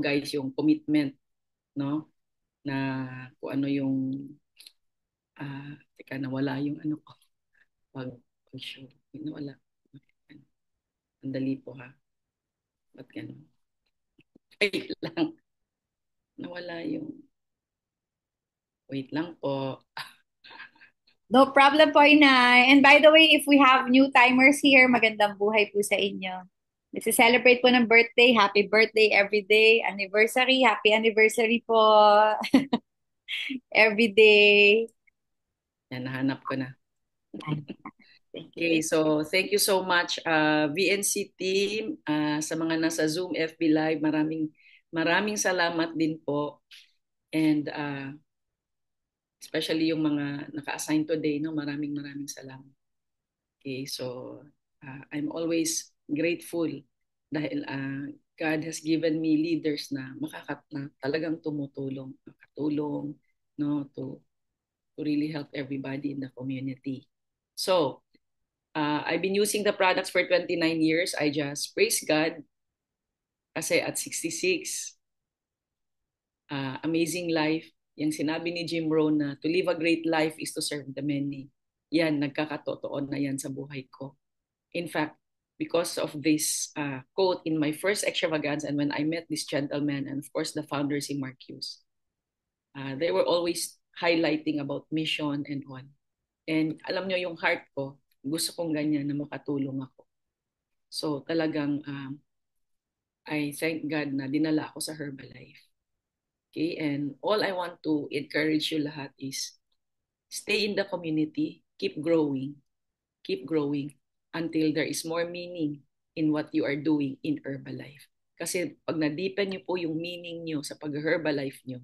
guys yung commitment, no? Na kung ano yung teka, nawala yung ano ko pag-show. Nawala. Andali po ha. Ba't ganun? Wait lang. Nawala yung... Wait lang po. No problem po, Inay. And by the way, if we have new timers here, magandang buhay po sa inyo. Nagse-celebrate po ng birthday. Happy birthday every day. Anniversary. Happy anniversary po every day. Yan, nahanap ko na. Ay, thank you, Okay, thank you. so thank you so much VNC team sa mga nasa Zoom FB Live. Maraming maraming salamat din po. And especially yung mga naka-assign today, no? Maraming maraming salamat. Okay, so I'm always grateful dahil God has given me leaders na na talagang tumutulong, makatulong, no, to really help everybody in the community. So, I've been using the products for 29 years. I just praise God kasi at 66, amazing life. Yung sinabi ni Jim Rohn na to live a great life is to serve the many. Yan, nagkakatotoo na yan sa buhay ko. In fact, because of this quote in my first extravaganza and when I met this gentleman and of course the founder si Mark Hughes, they were always highlighting about mission and all. And alam nyo yung heart ko, gusto kong ganyan na makatulong ako. So talagang I thank God na dinala ako sa Herbalife. Okay, and all I want to encourage you lahat is stay in the community, keep growing until there is more meaning in what you are doing in Herbalife. Kasi pag na-deepen niyo po yung meaning niyo sa pag-Herbalife niyo,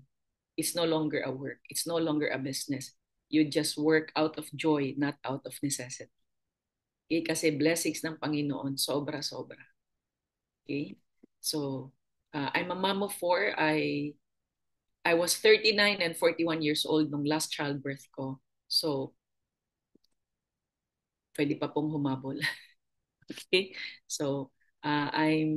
it's no longer a work, it's no longer a business. You just work out of joy, not out of necessity. Okay? Kasi blessings ng Panginoon, sobra-sobra. Okay? So, I'm a mom of four. I was 39 and 41 years old nung last childbirth ko. So, pwede pa pong humabol. Okay? So, I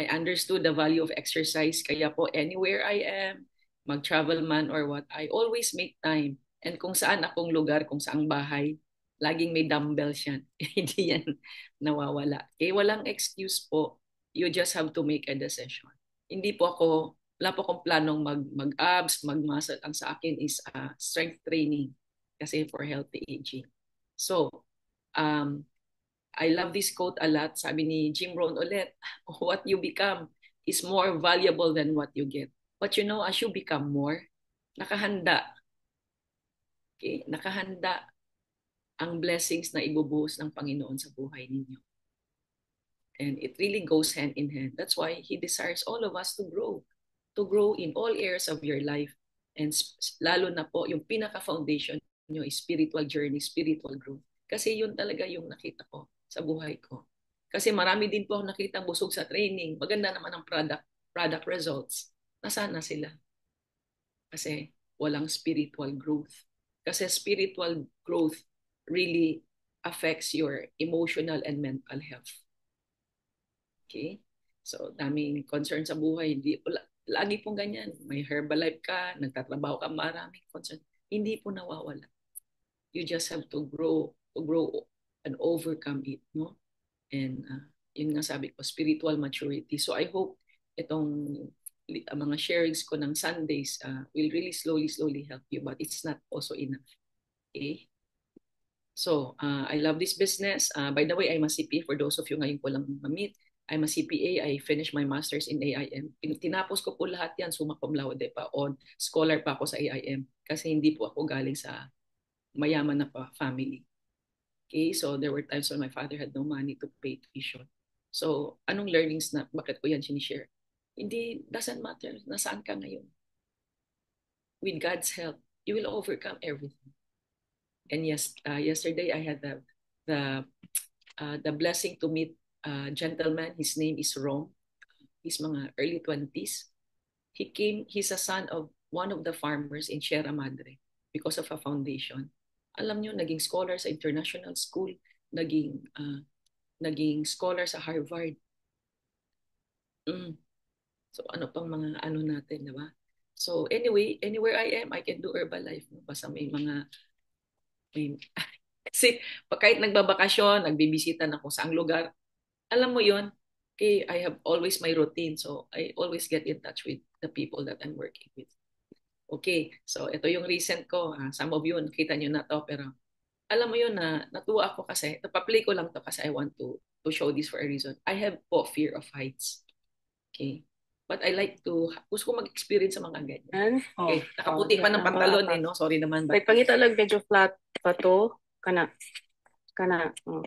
understood the value of exercise. Kaya po, anywhere I am, mag-travel man or what, I always make time. And kung saan akong lugar, kung saang bahay, laging may dumbbells yan. Hindi yan nawawala. Okay? Walang excuse po. You just have to make a decision. Hindi po ako, wala po akong planong mag-abs, mag-muscle. Ang sa akin is strength training kasi for healthy aging. So, um, I love this quote a lot. Sabi ni Jim Rohn ulit, what you become is more valuable than what you get. But you know, as you become more, nakahanda, okay? Nakahanda ang blessings na ibubuhos ng Panginoon sa buhay ninyo. And it really goes hand in hand. That's why He desires all of us to grow in all areas of your life. And lalo na po, yung pinaka-foundation nyo is spiritual journey, spiritual growth. Kasi yun talaga yung nakita ko sa buhay ko. Kasi marami din po ako nakita busog sa training. Maganda naman ang product results. Nasaan na sila? Kasi walang spiritual growth. Kasi spiritual growth really affects your emotional and mental health. Okay? So, daming concern sa buhay. Hindi, lagi pong ganyan. May Herbalife ka, nagtatrabaho ka, maraming concern. Hindi po nawawala. You just have to grow and overcome it, no? And yun nga sabi ko, spiritual maturity. So I hope itong mga sharings ko ng Sundays will really slowly help you, but it's not also enough. Okay? So, I love this business. By the way, I'm a CPA for those of you ngayon ko lang ma-meet. I'm a CPA. I finished my master's in AIM. Tinapos ko po lahat yan, summa cum laude pa on. Scholar pa ako sa AIM kasi hindi po ako galing sa mayaman na pa family. Okay, so there were times when my father had no money to pay tuition. So, anong learnings na, bakit ko yan sinishare? Hindi, doesn't matter, nasaan ka ngayon. With God's help, you will overcome everything. And yes, yesterday I had the blessing to meet a gentleman. His name is Rom. He's mga early 20s. He's a son of one of the farmers in Sierra Madre because of a foundation. Alam nyo, naging scholar sa international school, naging scholar sa Harvard. Mm. So ano pang mga ano natin, di ba? So anyway, anywhere I am, I can do Herbalife. Basta may kasi kahit nagbabakasyon, nagbibisita na kung saang lugar, alam mo yon, okay, I have always my routine. So I always get in touch with the people that I'm working with. Okay, so ito yung recent ko. Some of you, nakita nyo na to, pero alam mo yun na natuwa ako kasi, napaplay ko lang to kasi I want to show this for a reason. I have po fear of heights. Okay? But I like to, gusto ko mag-experience sa mga ganyan. Okay, nakaputi pa ng pantalon eh, no? Sorry naman. Like, pangita lang medyo flat pa to. Kana.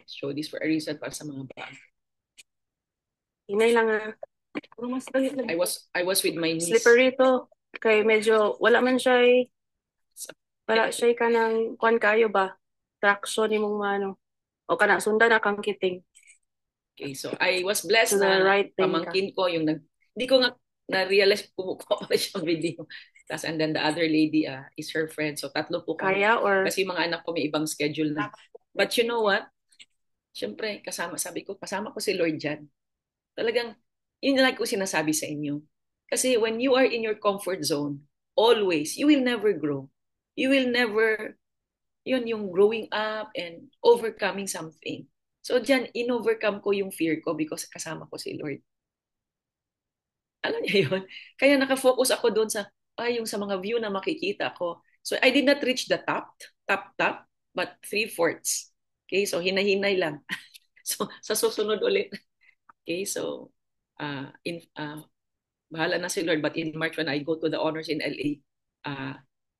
Show this for a reason para sa mga bago. Inay lang I was with my niece. Slippery to. Kay medyo, wala man siya wala siya ka ng kwan kayo ba? Traction ni mong mano. O kana, sunda na kang kiting. Okay, so I was blessed To the na right thing pamangkin ko yung hindi ko nga na-realize kumukuha pa siyang video. Tapos and then the other lady is her friend. So tatlo po kami. Kaya or? Kasi mga anak ko may ibang schedule na. But you know what? Siyempre, sabi ko, kasama ko si Lord dyan. Talagang, yun like ko sinasabi sa inyo. Kasi when you are in your comfort zone, always, you will never grow. You will never, yun yung growing up and overcoming something. So dyan, in-overcome ko yung fear ko because kasama ko si Lord. Alam niya yun? Kaya nakafocus ako doon sa, yung sa mga view na makikita ko. So I did not reach the top, but 3/4. Okay, so hinahinay lang. So sa susunod ulit. Okay, so bahala na si Lord. But in March when I go to the honors in LA,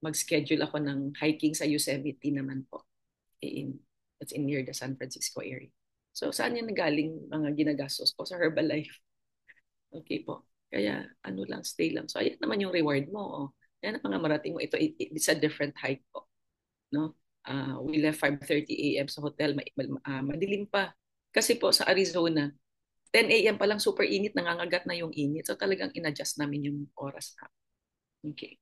mag-schedule ako ng hiking sa Yosemite naman po. That's in near the San Francisco area. So saan yan nagaling mga ginagastos ko? Sa Herbalife. Okay po. Kaya ano lang, stay lang. So ayan naman yung reward mo. Oh. Yan ang mga marating mo. It's a different hike po. No? We left 5:30 a.m. sa hotel. Madilim pa. Kasi po sa Arizona, 10 a.m. pa lang super init, nangangagat na yung init. So talagang in-adjust namin yung oras na. Okay.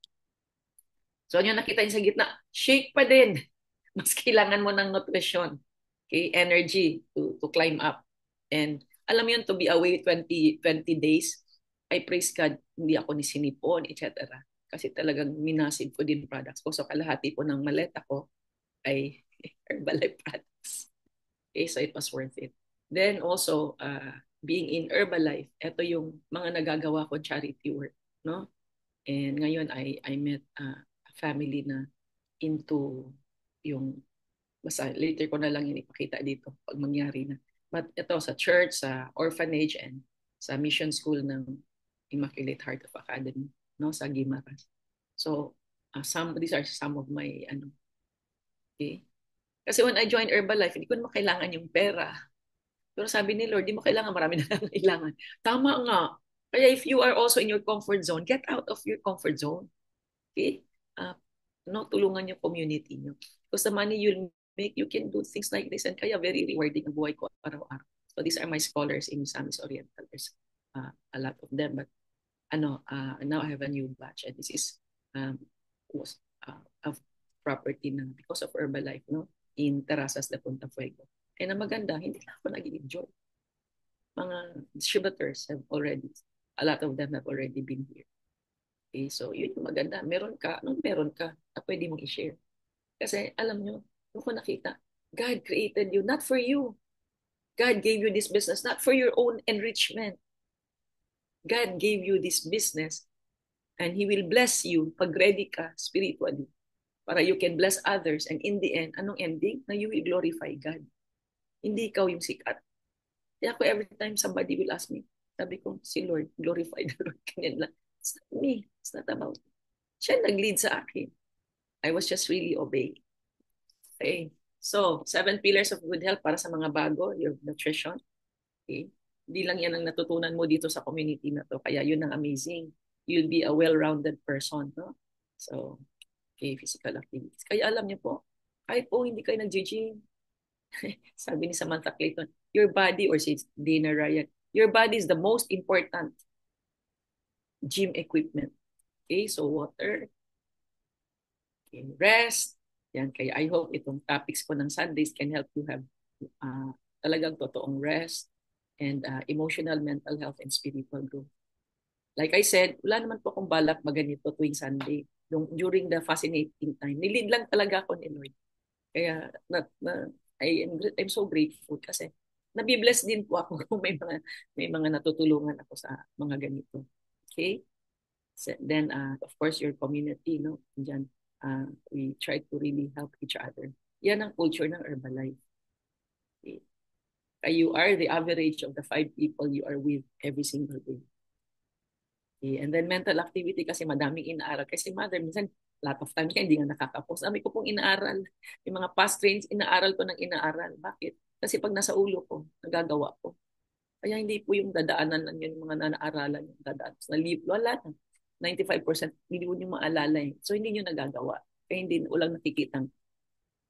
So ano yung nakita niyo sa gitna? Shake pa din. Mas kailangan mo ng nutrition, okay, energy to climb up. And alam mo yun, to be away 20 days, I praise God, hindi ako ni sinipon, etc. Kasi talagang minasib ko din products ko. So kalahati po ng maleta ko ay Herbalife products. Okay, so it was worth it. Then also, being in Herbalife, ito yung mga nagagawa ko charity work. No? And ngayon, I met a family na into yung basta later ko na lang yung ipakita dito pag mangyari na. But ito sa church, sa orphanage, and sa mission school ng Immaculate Heart of Academy, no, sa Guimaras. So, these are some of my okay. Kasi when I joined Herbalife, hindi ko naman kailangan yung pera. Pero sabi ni Lord, di mo kailangan, marami na lang kailangan. Tama nga. Kaya if you are also in your comfort zone, get out of your comfort zone. Okay? No, tulungan yung community nyo. Because the money you'll make, you can do things like this. And kaya very rewarding ang buhay ko araw-araw. So these are my scholars in Misamis Oriental. There's a lot of them. But now I have a new batch. And this is was of property na because of Herbalife, no? In Terrazas de Punta Fuego. And ang maganda, hindi na ako nag-enjoy. Mga distributors have already, a lot of them have already been here. Okay, so yun yung maganda. Meron ka na pwede mong i-share. Kasi alam nyo, nung ko nakita, God created you not for you. God gave you this business not for your own enrichment. God gave you this business and He will bless you pag ready ka spiritually para you can bless others, and in the end, anong ending? Na you will glorify God. Hindi ikaw yung sikat. Kaya ako every time somebody will ask me, sabi ko, si Lord, glorify the Lord. Kanyan lang. It's not me. It's not about me. Siya nag-lead sa akin. I was just really obeying. Okay. So, 7 pillars of good health para sa mga bago, your nutrition. Okay. Hindi lang yan ang natutunan mo dito sa community na to. Kaya yun ang amazing. You'll be a well-rounded person. No? So, okay, physical activities. Kaya alam niyo po, kahit po hindi kayo nag-gym, sabi ni Samantha Clayton, your body, or si Dana Ryan, your body is the most important gym equipment. Okay, so water, okay, rest. Yan, kaya I hope itong topics ko ng Sundays can help you have talagang totoong rest and emotional, mental health, and spiritual growth. Like I said, wala naman po akong balak maganito tuwing Sunday. During the fascinating time, nilid lang talaga ako ni Lord. Kaya I'm so grateful kasi nabibless din po ako kung may mga natutulungan ako sa mga ganito. Okay? So, then of course your community, no? Diyan we try to really help each other. Yan ang culture ng Herbalife. Okay? You are the average of the 5 people you are with every single day. Okay? And then mental activity kasi madaming inaaral. Kasi mother, minsan lot of times kaya hindi nga nakakapos. Ami ko pong inaaral. Yung mga past trains, inaaral ko ng inaaral. Bakit? Kasi pag nasa ulo ko, nagagawa ko. Kaya hindi po yung dadaanan lang yun, yung mga nanaaralan yung dadaan. So, wala na. 95% hindi mo yung maalala eh. So hindi nyo nagagawa. Kaya hindi walang nakikitang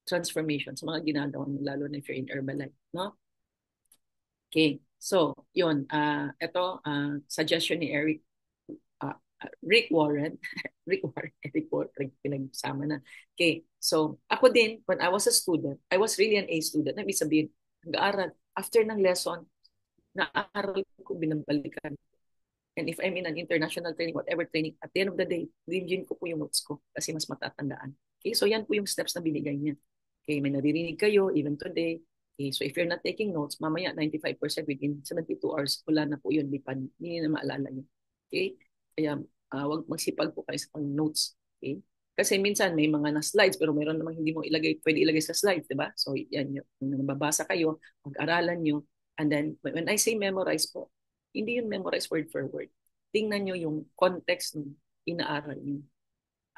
transformation sa mga ginagawa nyo, lalo na if you're in Herbalife. No? Okay. So, yun. Ito, suggestion ni Rick Warren. Rick Warren, pinagsama na. Okay. So, ako din, when I was a student, I was really an A student. Ibig sabihin, nag-aaral. After ng lesson, naaral ko, binabalikan. And if I'm in an international training, whatever training, at the end of the day, review ko po yung notes ko kasi mas matatandaan. Okay, so yan po yung steps na binigay niya. Okay, may naririnig kayo even today. Okay, so if you're not taking notes, mamaya 95% within 72 hours, wala na po yun, hindi na maalala yun. Okay, kaya wag magsipag po kayo sa pang notes. Okay, kasi minsan may mga na-slides pero mayroon namang hindi mo pwede ilagay sa slides, di ba? So yan yun. Kung nababasa kayo, mag-aralan nyo. And then when I say memorize po, hindi yun memorize word for word. Tingnan nyo yung context ng inaaral nyo.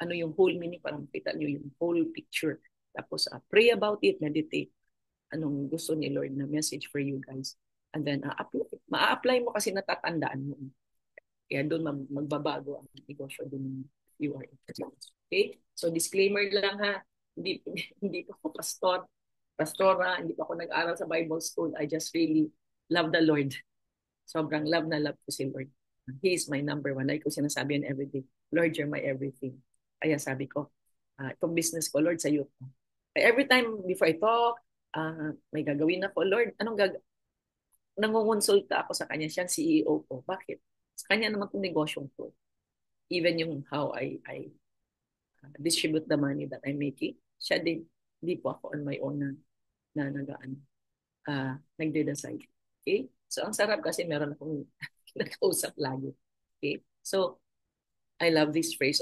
Ano yung whole meaning para makita nyo yung whole picture. Tapos pray about it, meditate. Anong gusto ni Lord na message for you guys. And then ma-apply mo kasi natatandaan mo. Kaya doon magbabago ang negosyo doon you are. Okay? So disclaimer lang ha. Hindi, hindi pa ako pastora, hindi pa ako nag-aral sa Bible school. I just really love the Lord. Sobrang love na love ko si Lord. He is my number one. Like ko sinasabi yan every day. Lord, you're my everything. Kaya sabi ko, itong business ko, Lord, sa iyo. Every time before I talk, may gagawin ako, Lord, nangungonsulta ako sa kanya. Siya ang CEO ko. Bakit? Sa kanya naman itong negosyong ko. Even yung how I distribute the money that I'm making, siya din. Hindi po ako on my own na nagde-decide. Okay? So, ang sarap kasi meron akong nakausap lagi. Okay? So, I love this phrase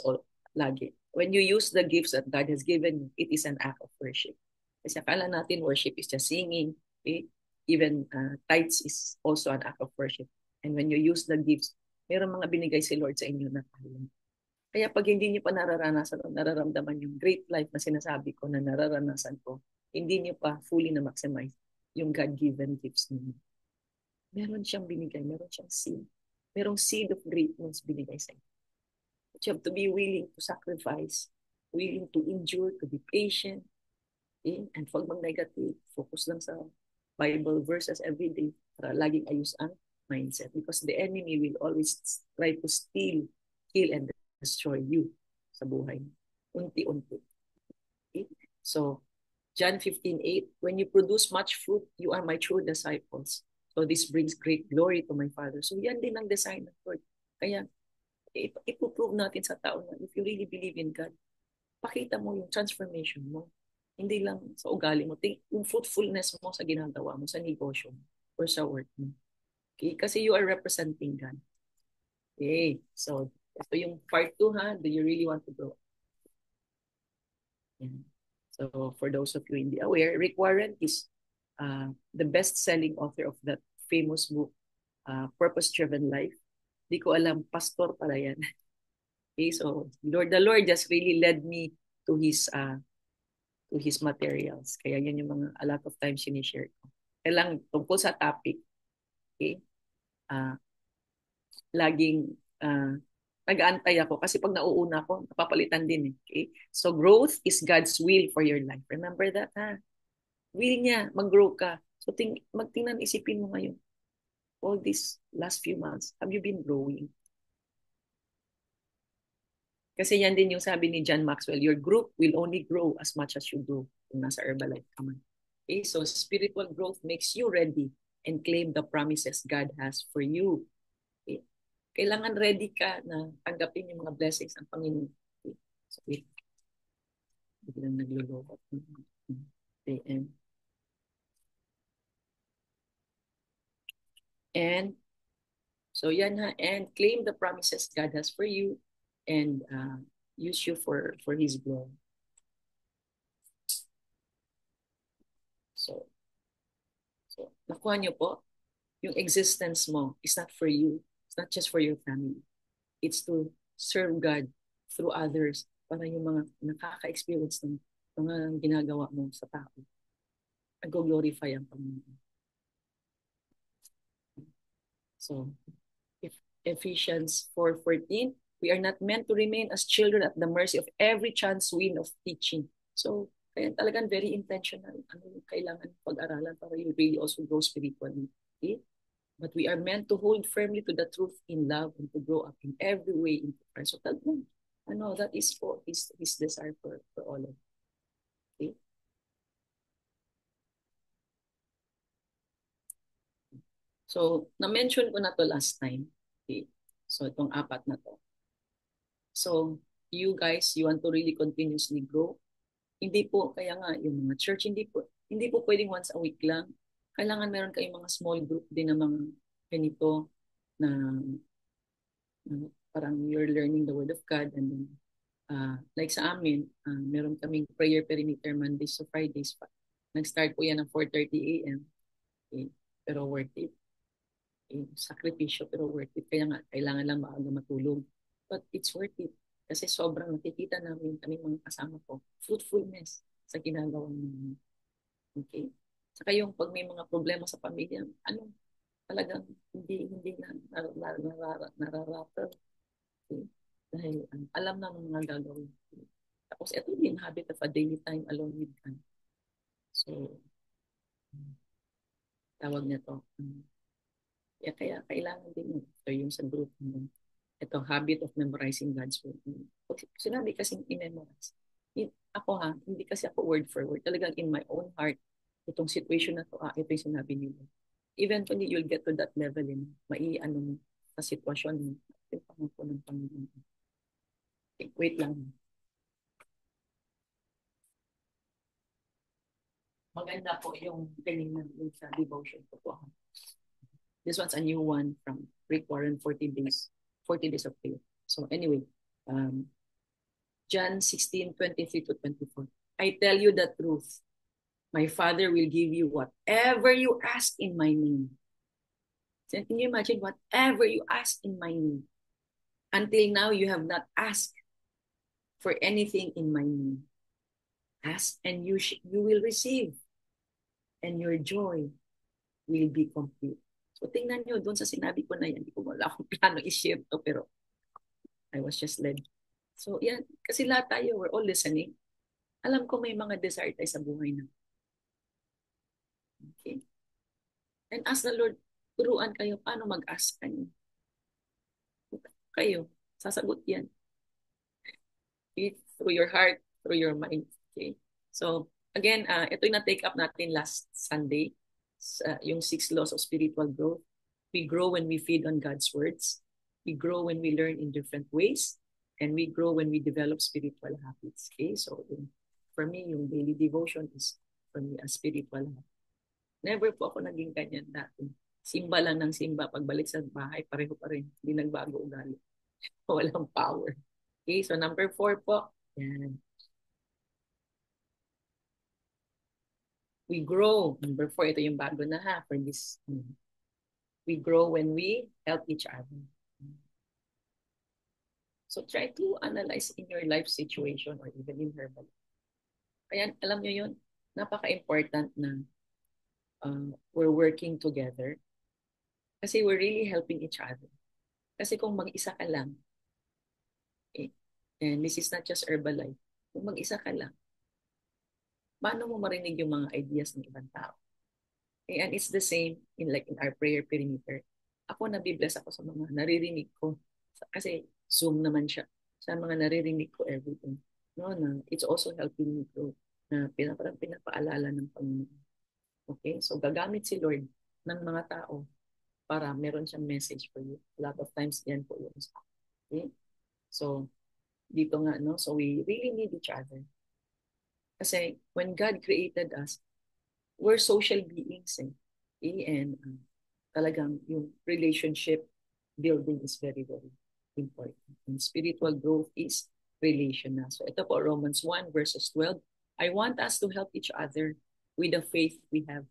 lagi. When you use the gifts that God has given you, it is an act of worship. Kasi akala natin worship is just singing. Okay? Even tithes is also an act of worship. And when you use the gifts, meron mga binigay si Lord sa inyo na talent. Kaya pag hindi niyo pa nararanasan o nararamdaman yung great life na sinasabi ko na nararanasan ko, hindi niyo pa fully na maximize yung God-given gifts niyo. Meron siyang binigay, meron siyang seed. Merong seed of greatness binigay sa inyo. But you have to be willing to sacrifice, willing to endure, to be patient. Okay? And pag mag-negative, focus lang sa Bible verses every day para laging ayos ang mindset. Because the enemy will always try to steal, kill, and destroy you sa buhay. Unti-unti. Okay? So, John 15:8, when you produce much fruit, you are my true disciples. So this brings great glory to my Father. So yan din ang design ng Lord. Kaya ipuprove natin sa tao na if you really believe in God, pakita mo yung transformation mo. Hindi lang sa ugali mo. Yung fruitfulness mo sa ginagawa mo, sa negosyo mo, or sa work mo. Okay? Kasi you are representing God. Okay. So, ito yung part 2 ha. Do you really want to grow? Yeah. So, for those of you hindi aware, Rick Warren is the best-selling author of that famous book, Purpose-Driven Life. Di ko alam, pastor pala yan. Okay, so the Lord just really led me to his materials. Kaya yan yung mga a lot of times sinishare ko. Kaya lang tungkol sa topic, okay, laging nag-aantay ako kasi pag nauuna ako, napapalitan din. Okay? So growth is God's will for your life. Remember that, ha? Will niya, mag-grow ka. So magtingnan, isipin mo ngayon, all these last few months, have you been growing? Kasi yan din yung sabi ni John Maxwell, your group will only grow as much as you grow kung nasa Herbalife ka man. Okay, so spiritual growth makes you ready and claim the promises God has for you. Okay? kailangan ready ka na tanggapin yung mga blessings ng Panginoon. Okay? So, wait. Biglang nagluloko. And so yan ha, and claim the promises God has for you and use you for His glory. So nakuha niyo po, yung existence mo is not for you. It's not just for your family. It's to serve God through others para yung mga nakaka-experience ng mga ginagawa mo sa tao. Nag-glorify ang Panginoon. So, Ephesians 4:14, we are not meant to remain as children at the mercy of every chance wind of teaching. So, kaya talagang very intentional. Ano yung kailangan pag-aralan para you really also grow spiritually. Okay? But we are meant to hold firmly to the truth in love and to grow up in every way into Christ. So, talagang, that is for his desire for all of us. Okay? So, na-mention ko na to last time. Okay? So, itong 4 na to. So, you guys, you want to really continuously grow. Hindi po, kaya nga, yung mga church, hindi po pwedeng once a week lang. Kailangan meron kayong mga small group din na mga ganito na parang you're learning the Word of God. And then, like sa amin, meron kaming prayer perimeter Mondays to Fridays pa. Nag-start po yan ng 4:30 a.m. Okay? Pero worth it. Sakripisyo pero worth it. Kaya nga, kailangan lang maaga matulog. But it's worth it. Kasi sobrang nakikita namin kami mga kasama ko, fruitfulness sa ginagawa namin. Okay? Saka yung pag may mga problema sa pamilya, talagang hindi na nararapat. Okay? Dahil alam na ng mga gagawin. Okay? Tapos ito din, habit of a daily time alone with God. So, tawag na to. Kaya kailangan din ito yung sa group mo. Ito, habit of memorizing God's word. Sinabi kasing i-memorize. Ako hindi kasi ako word for word. Talagang in my own heart, itong situation na to, ito yung sinabi nila. Eventually, you'll get to that level maiano mo sa sitwasyon mo. Yung pangako ng Panginoon. Okay, wait lang. Maganda po yung tinignan sa devotion ko po. This one's a new one from Rick Warren, 40 days of prayer. So anyway, John 16:23-24. I tell you the truth. My Father will give you whatever you ask in my name. So can you imagine whatever you ask in my name? Until now, you have not asked for anything in my name. Ask and you will receive. And your joy will be complete. So tingnan nyo, doon sa sinabi ko na yan, hindi ko wala akong plano i-share to, pero I was just led. So yan, kasi lahat tayo, we're all listening. Alam ko may mga desire tayo sa buhay na. Okay? And ask the Lord, turuan kayo paano mag-ask kanyo. Kayo, sasagot yan. Okay? Through your heart, through your mind. Okay? So, again, ito yung na-take up natin last Sunday. Yung 6 laws of spiritual growth. We grow when we feed on God's words. We grow when we learn in different ways. And we grow when we develop spiritual habits. Okay? So, for me, yung daily devotion is for me a spiritual habit. Never po ako naging ganyan dati. Simba lang ng simba. Pagbalik sa bahay, pareho pa rin. Hindi nagbago ugali. Walang power. Okay? So, number 4 po. Yan. We grow. Number 4, ito yung bago na for this. We grow when we help each other. So try to analyze in your life situation or even in her life. Kaya alam nyo yun, napaka-important na we're working together kasi we're really helping each other. Kasi kung mag-isa ka lang, and this is not just Herbalife, kung mag-isa ka lang, paano mo marinig yung mga ideas ng ibang tao? And it's the same in our prayer perimeter. Ako nabibless ako sa mga naririnig ko. Kasi Zoom naman siya. Sa mga naririnig ko everything. It's also helping me grow. Na pinapaalala ng Panginoon. Okay? So gagamit si Lord ng mga tao para meron siyang message for you. A lot of times, yan po yun. Okay? So, dito nga, no? So, we really need each other. Kasi, when God created us, we're social beings, eh? Okay? And talagang yung relationship building is very, very important. And spiritual growth is relational. So, ito po, Romans 1 verses 12. I want us to help each other with the faith we have.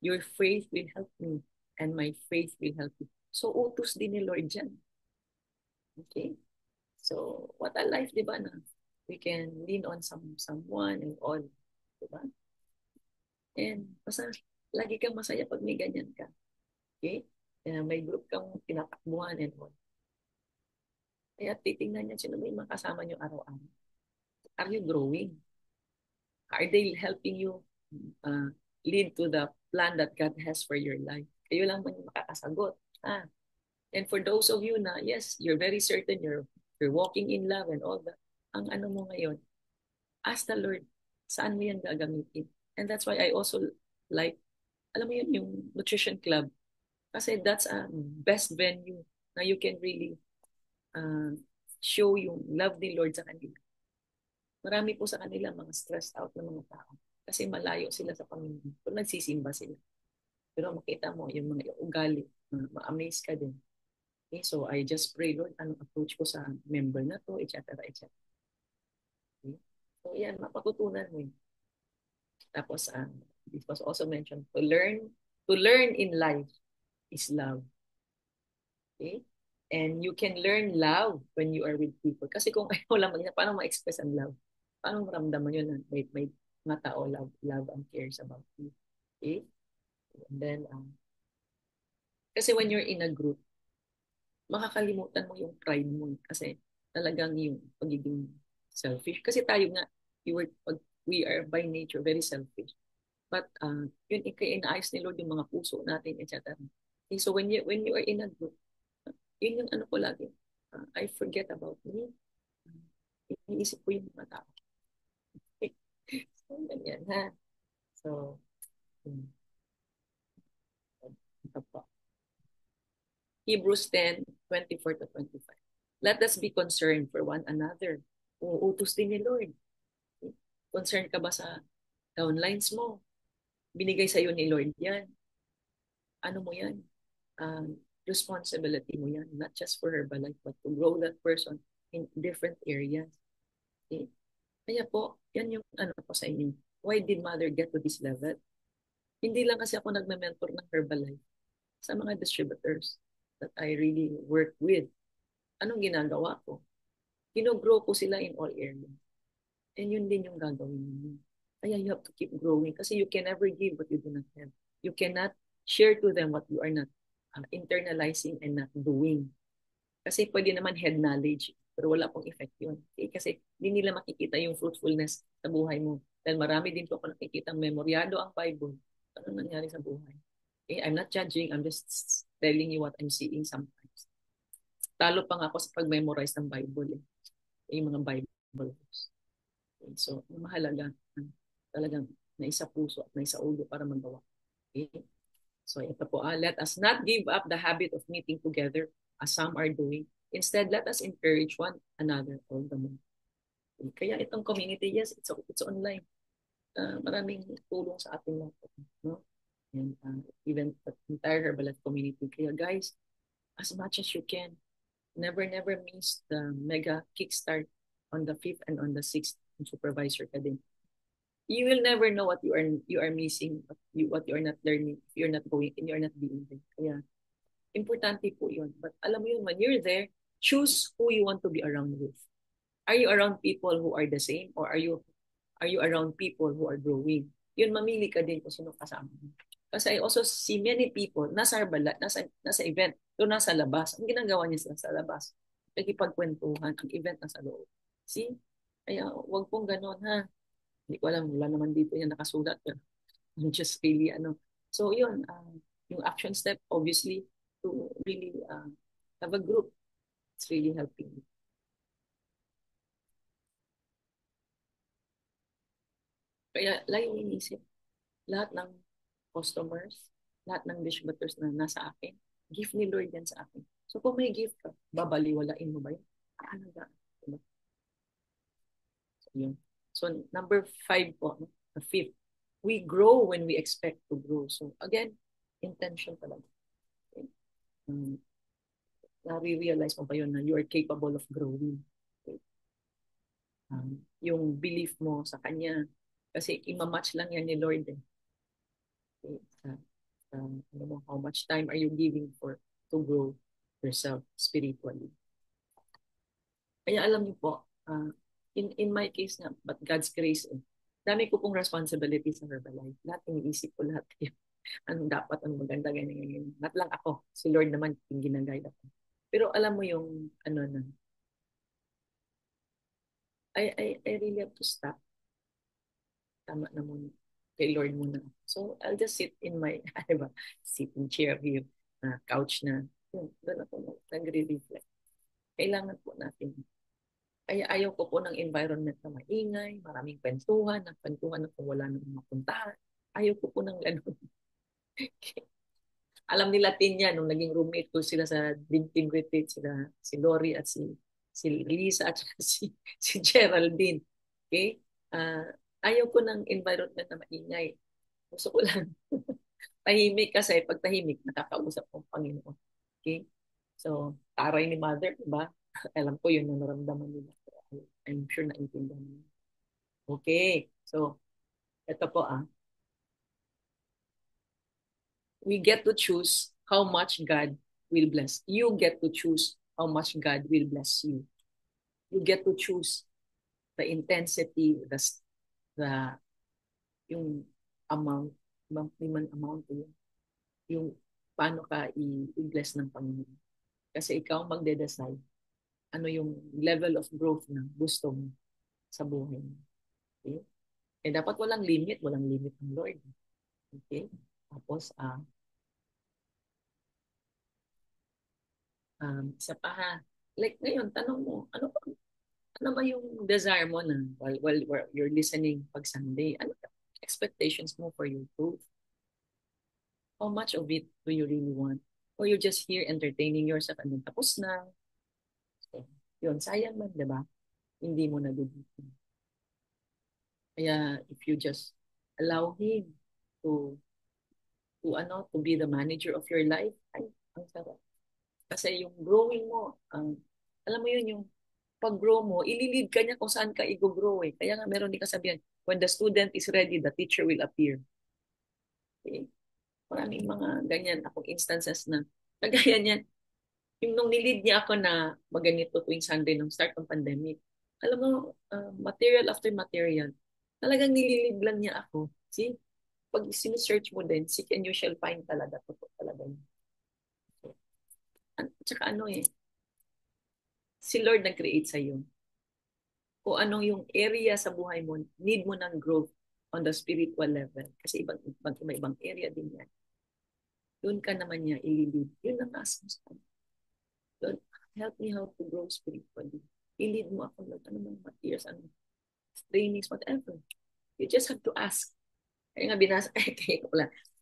Your faith will help me, and my faith will help you. So, utos din ni Lord dyan. Okay? So, what a life, di ba, na we can lean on someone and all. Di ba? And, basta, lagi kang masaya pag may ganyan ka. Okay? May group kang tinatakbuhan and all. Kaya titingnan niya sino may makasama niyo araw-araw. Are you growing? Are they helping you lead to the plan that God has for your life? Kayo lang man yung makakasagot. And for those of you na, yes, you're very certain you're walking in love and all that, ang ano mo ngayon, ask the Lord, saan mo yan gagamitin? And that's why I also like, alam mo yun, yung nutrition club. Kasi that's a best venue na you can really show yung love ni Lord sa kanila. Marami po sa kanila mga stressed out na mga tao. Kasi malayo sila sa Panginoon. Kung nagsisimba sila. Pero makita mo yung mga ugali, ma-amaze ka din. Okay, so I just pray, Lord, anong approach ko sa member na to, etc. etc. Okay? So yan, mapatutunan mo yun. Tapos, this was also mentioned, to learn in life is love. Okay? And you can learn love when you are with people. Kasi kung ayaw lang paano ma-express ang love? Paano maramdaman yun na may mga tao love and cares about you? Okay? And then, kasi when you're in a group, makakalimutan mo yung pride mo. Kasi talagang yung pagiging selfish. Kasi tayo nga, we are by nature very selfish. But yun, inaayos ni Lord yung mga puso natin, etc. Okay, so when you are in a group, yun yung ano ko lagi. I forget about me. Iniisip ko yung mga tao. So, ganyan, ha? So, ito po. Hebrews 10:24 to 25. Let us be concerned for one another. Uutos din ni Lord. Concerned ka ba sa downlines mo? Binigay sa'yo ni Lord yan. Ano mo yan? Responsibility mo yan. Not just for Herbalife, but to grow that person in different areas. Okay? Kaya po, yan yung ano po sa inyo. Why did Mother get to this level? Hindi lang kasi ako nagme-mentor ng Herbalife sa mga distributors that I really work with. Anong ginagawa ko? Gino-grow ko sila in all areas. And yun din yung gagawin mo. Kaya you have to keep growing kasi you can never give what you do not have. You cannot share to them what you are not internalizing and not doing. Kasi pwede naman head knowledge, pero wala pong effect yun. Okay? Kasi hindi nila makikita yung fruitfulness sa buhay mo. Dahil marami din po ako nakikita memoryado ang Bible. Ano nangyari sa buhay? Okay? I'm not judging, I'm just telling you what I'm seeing sometimes. Talo pa nga ako sa pag-memorize ng Bible. Yung mga Bible verse. Okay? So, mahalaga talagang naisa puso at naisa ulo para magawa. Okay? So ito po, let us not give up the habit of meeting together as some are doing. Instead, let us encourage one another all the more. Okay? Kaya itong community, yes, it's online. Maraming tulong sa ating lahat. No? And even the entire Herbalife community. Kaya guys, as much as you can, never miss the mega kickstart on the 5th and on the 6th. Supervisor ka din. You will never know what you are missing, what you are not learning, if you're not going and you're not being there. Kaya, importante po yun. But alam mo yun, when you're there, choose who you want to be around with. Are you around people who are the same or are you around people who are growing? Yun, mamili ka din kung sino kasama mo. Kasi I also see many people nasa event, o nasa labas. Ang ginagawa niya sa labas, nagkipagkwentuhan, ang event nasa loob. See? Kaya wag pong ganon, ha? Hindi ko alam, wala naman dito yan nakasulat. I'm just really, So yun, yung action step, obviously, to really have a group. It's really helping me. Kaya lagi inisip, lahat ng customers, lahat ng distributors na nasa akin, Gift ni Lord yan sa akin. So kung may gift ka, babaliwalain mo ba yun? Ano ba? Diba? So, yun. So number 5 po, no? The fifth, we grow when we expect to grow. So again, intention talaga. Okay? Na-realize mo ba yun na you are capable of growing? Okay? Yung belief mo sa Kanya, kasi imamatch lang yan ni Lord. Eh. Okay? Ano mo, how much time are you giving for to grow yourself spiritually? Kaya alam niyo po, in my case na, but God's grace, dami ko pong responsibility sa Herbalife. Lahat iniisip ko, lahat yun. Anong dapat, anong maganda, ganyan, ganyan. Not lang ako. Si Lord naman yung ginaguide ako. Pero alam mo yung, ano na, I really have to stop. Tama na muna. Kay Lord muna. So, I'll just sit in my, diba, sitting chair here, couch na. Yun, doon ako nagre-reflect. Kailangan po natin. Kaya ayaw ko po ng environment na maingay, maraming kwentuhan, ng kwentuhan na kung wala nang mapuntahan. Ayaw ko po ng ganun. Alam nila Tinya, nung naging roommate ko sila sa Dream Team Retreat, sila, si Lori at si Lisa at si Geraldine. Okay? Ayaw ko ng environment na maingay. Gusto ko lang tahimik kasi pag tahimik, nakakausap ko ang Panginoon. Okay? So, taray ni Mother, diba? Alam ko yun ang naramdaman nila. I'm sure na intindihan nila. Okay. So, ito po we get to choose how much God will bless. You get to choose how much God will bless you. You get to choose the intensity, the yung amount, amount yun. Yung paano ka i-bless ng Panginoon. Kasi ikaw magde-decide ano yung level of growth na gusto mo sa buhay mo. Okay? Eh dapat walang limit ng Lord. Okay? Tapos, isa pa ha, like ngayon, tanong mo, ano ba yung desire mo na while you're listening pag Sunday? Ano expectations mo for your growth? How much of it do you really want? Or you're just here entertaining yourself and then tapos na. So, yun, sayang man, di ba? Hindi mo nabibitin. Kaya if you just allow Him to to be the manager of your life, ay, ang sarap. Kasi yung growing mo, alam mo yun, yung pag-grow mo, ililid ka niya kung saan ka i-grow eh. Kaya nga meron din kasabihan, when the student is ready, the teacher will appear. Okay? Maraming mga ganyan akong instances na kagaya niyan. Yung nung nilid niya ako na maganito tuwing Sunday nung start ng pandemic, alam mo, material after material, talagang nililid lang niya ako. See? Pag sinesearch mo din, seek and you shall find talaga. Totoo talaga yun. So, tsaka si Lord nag-create sa iyo. Kung anong yung area sa buhay mo, need mo ng growth on the spiritual level. Kasi ibang area din yan. Doon ka naman niya ililid. Yun ang ask mo sa kanya. Lord, help me how to grow spiritually. I-lead mo ako, Lord, ano mga years, trainings, whatever. You just have to ask. Kaya nga binasa,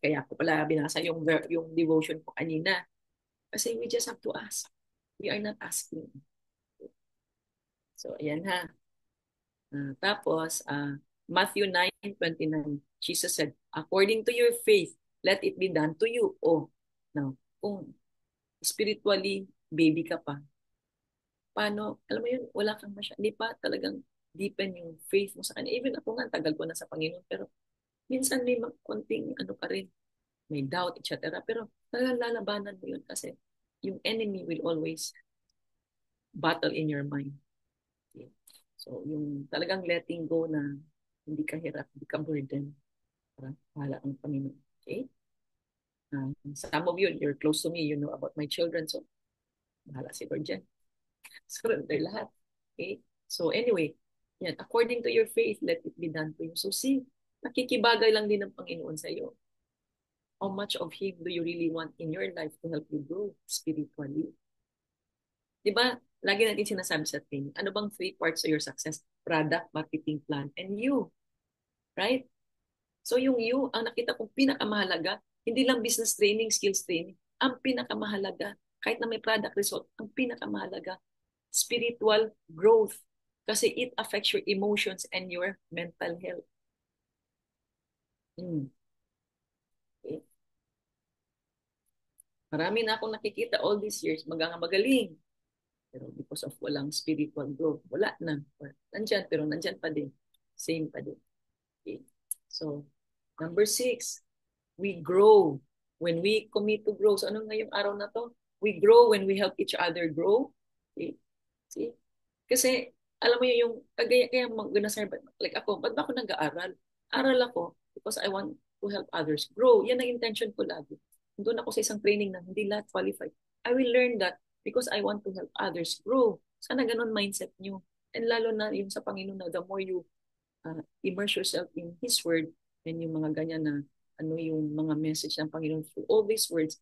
kaya ko pala binasa yung devotion ko kanina. Kasi we just have to ask. We are not asking. So, ayan ha. Tapos, Matthew 9:29, Jesus said, according to your faith, let it be done to you. Oh, now, kung spiritually baby ka pa, paano, alam mo yun, wala kang hindi pa talagang deepen yung faith mo sa Kanya. Even ako nga, tagal ko na sa Panginoon, pero minsan may konting ano pa rin, may doubt, etc. Pero talagang lalabanan mo yun kasi yung enemy will always battle in your mind. Okay? So, yung talagang letting go na hindi ka hirap, hindi ka burden. Bahala ang Panginoon. Okay? Some of you, you're close to me, you know about my children. So, bahala si Lord dyan. Surrender lahat. Okay? So, anyway, yan, according to your faith, let it be done to you. So, see, nakikibagay lang din ng Panginoon sa iyo. How much of Him do you really want in your life to help you grow spiritually? Diba, lagi natin sinasabi sa training, ano bang 3 parts of your success? Product, marketing plan, and you. Right? So yung you, ang nakita kong pinakamahalaga, hindi lang business training, skills training. ang pinakamahalaga. Kahit na may product result, ang pinakamahalaga, spiritual growth. Kasi it affects your emotions and your mental health. Okay. Marami na akong nakikita all these years, magaling. Pero because of walang spiritual growth, wala na. Nandyan, pero nandyan pa din. Same pa din. Okay. So, number 6, we grow when we commit to grow. So, ano ngayong araw na to? We grow when we help each other grow. Okay. See? Kasi, alam mo yung kaya gonna serve, like ako, ba't ba ako nag-aaral? Aral ako because I want to help others grow. Yan ang intention ko lagi. Doon ako sa isang training na hindi lahat qualified. I will learn that because I want to help others grow. Sana ganun mindset nyo. And lalo na yung sa Panginoon na the more you immerse yourself in His Word and yung mga ganyan na ano yung mga message ng Panginoon through all these words,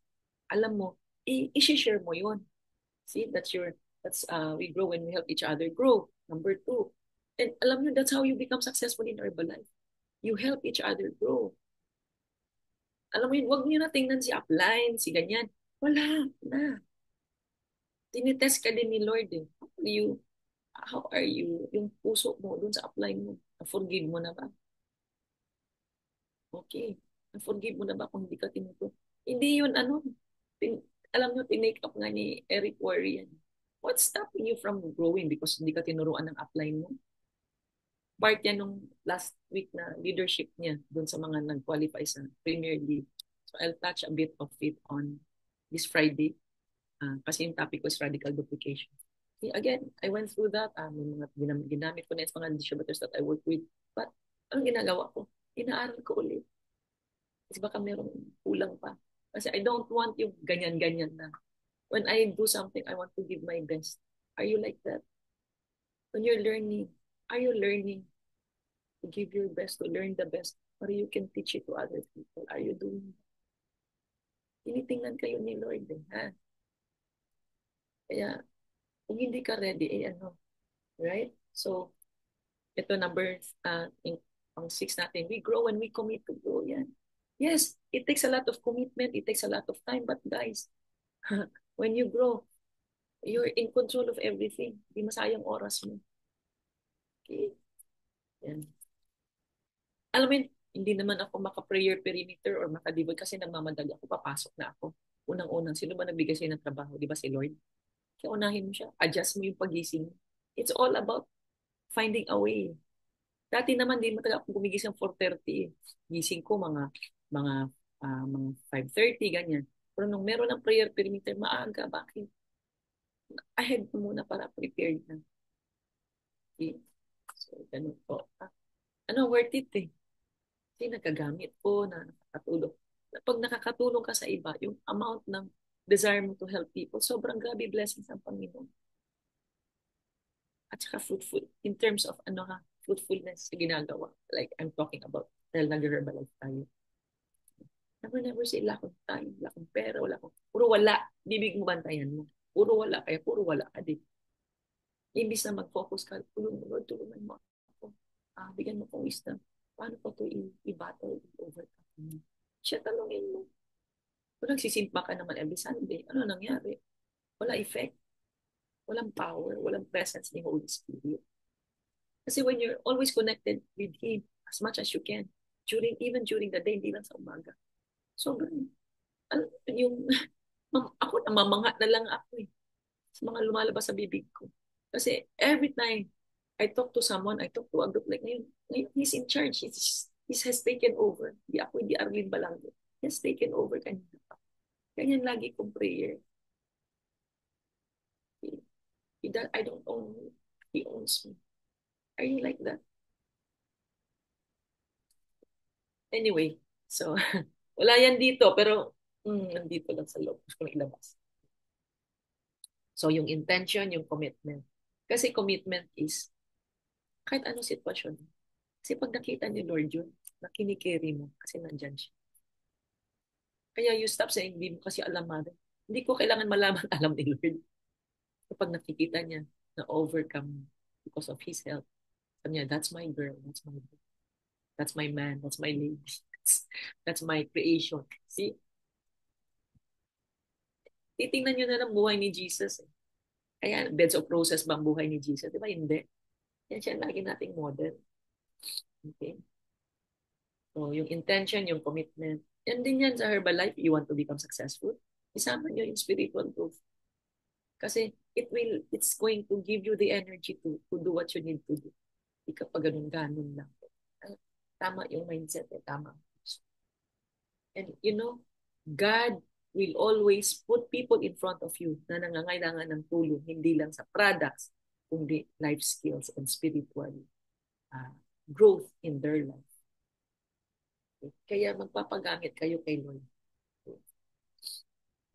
alam mo, i-share mo yun. See, we grow when we help each other grow. Number 2. And alam nyo, that's how you become successful in Herbalife. You help each other grow. Alam mo yun, wag nyo na tingnan si upline, si ganyan. Wala na. Tinitest ka din ni Lord eh. How are you? Yung puso mo dun sa upline mo, na-forgive mo na ba? Okay. Na-forgive mo na ba kung hindi ka tinuto? Hindi yun, alam nyo, tinake up nga ni Eric Warren. What's stopping you from growing because hindi ka tinuruan ng upline mo? Part yan nung last week na leadership niya dun sa mga nag-qualify sa Premier League. So I'll touch a bit of it on this Friday kasi yung topic was radical duplication. Okay, again, I went through that. Mga ginamit ko na yung mga distributors that I work with. But ang ginagawa ko, inaaral ko ulit. Kasi baka merong kulang pa. Kasi I don't want yung ganyan-ganyan na. When I do something, I want to give my best. Are you like that? When you're learning, are you learning to give your best, to learn the best, or you can teach it to other people? Are you doing that? Tinitingnan kayo ni Lord eh, ha? Kaya, kung hindi ka ready, right? So, ito pang 6 natin, we grow when we commit to grow yan. Yes, it takes a lot of commitment, it takes a lot of time, but guys, when you grow, you're in control of everything. Hindi masayang oras mo. Okay? Yan. Alam mo yun, hindi naman ako maka-prayer perimeter or maka-devote kasi nagmamadali ako, papasok na ako. Unang-unang, sino ba nagbigay sa'yo ng trabaho? Di ba si Lord? Kaya unahin mo siya. Adjust mo yung pagising. It's all about finding a way. Dati naman, di matagal ako gumigising 4:30. Gising ko mga 5:30, ganyan. Pero nung meron ng prayer perimeter, maaga. Bakit? Ahead mo muna para prepared na. Okay? So, ganun po. Worth it eh. Kasi nagagamit ko na nakakatulong. Pag nakakatulong ka sa iba, yung amount ng desire mo to help people, sobrang grabe blessings ng Panginoon. At saka fruitful. In terms of fruitfulness sa ginagawa. Like I'm talking about dahil nag-herbalife tayo. Never say, wala akong time, wala akong pera, puro wala. Bibig mo bantayan mo. Puro wala, kaya puro wala ka din. Imbis na mag-focus ka, tulungan mo ako. Bigyan mo kong wisdom. Paano ko ito i-battle, i-overcome? Siya tanongin mo. Kung nagsisimpa ka naman every Sunday, ano nangyari? Wala effect. Walang power, walang presence ni Holy Spirit. Kasi when you're always connected with Him as much as you can, even during the day, hindi lang sa umaga. Sobrang, ako namamanga na lang ako eh. Sa mga lumalabas sa bibig ko. Kasi every time I talk to someone, I talk to a group like ngayon He's in charge. He has taken over. Hindi Arlene Balanggo. He has taken over kanina pa. Ganyan lagi kong prayer. I don't own you. He owns me. Are you like that? Anyway, so, wala yan dito, pero nandito lang sa loob. Gusto kong ilabas. So, yung intention, yung commitment. Kasi commitment is, kahit anong sitwasyon. Kasi pag nakita ni Lord yun, nakinikiri mo, kasi nandyan siya. Kaya you stop saying, hindi mo kasi alam, Mother. Hindi ko kailangan malaman alam ni Lord. Kapag nakikita niya na overcome because of His help, sabi niya, that's my girl, that's my boy. That's my man, that's my lady. That's my creation. See? Titingnan nyo na lang buhay ni Jesus. Eh. Kaya beds of roses ba ang buhay ni Jesus? Di ba? Hindi. Yan siya lagi nating model. Okay? So, yung intention, yung commitment. Yan din yan sa Herbalife. You want to become successful? Isama nyo yung spiritual growth. Kasi it's going to give you the energy to do what you need to do. Di ka pa ganun-ganun lang. Tama yung mindset eh. Tama. And you know, God will always put people in front of you na nangangailangan ng tulong, hindi lang sa products, kundi life skills and spiritual growth in their life. Okay? Kaya magpapagamit kayo kay Lord.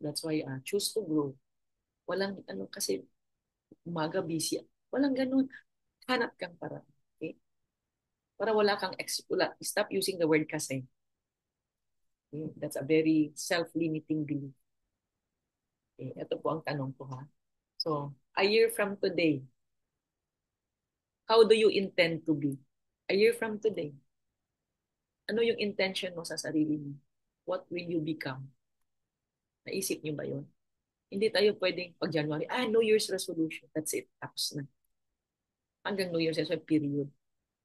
That's why choose to grow. Walang ano kasi umaga busy. Walang ganun. Hanap kang para. Okay? Para wala kang stop using the word kasi. Okay? That's a very self-limiting belief. Okay? Ito po ang tanong ko ha. So, a year from today, how do you intend to be? A year from today, ano yung intention mo sa sarili mo? What will you become? Naisip niyo ba yun? Hindi tayo pwedeng pag January, New Year's resolution. That's it. Tapos na. Hanggang New Year's resolution, period.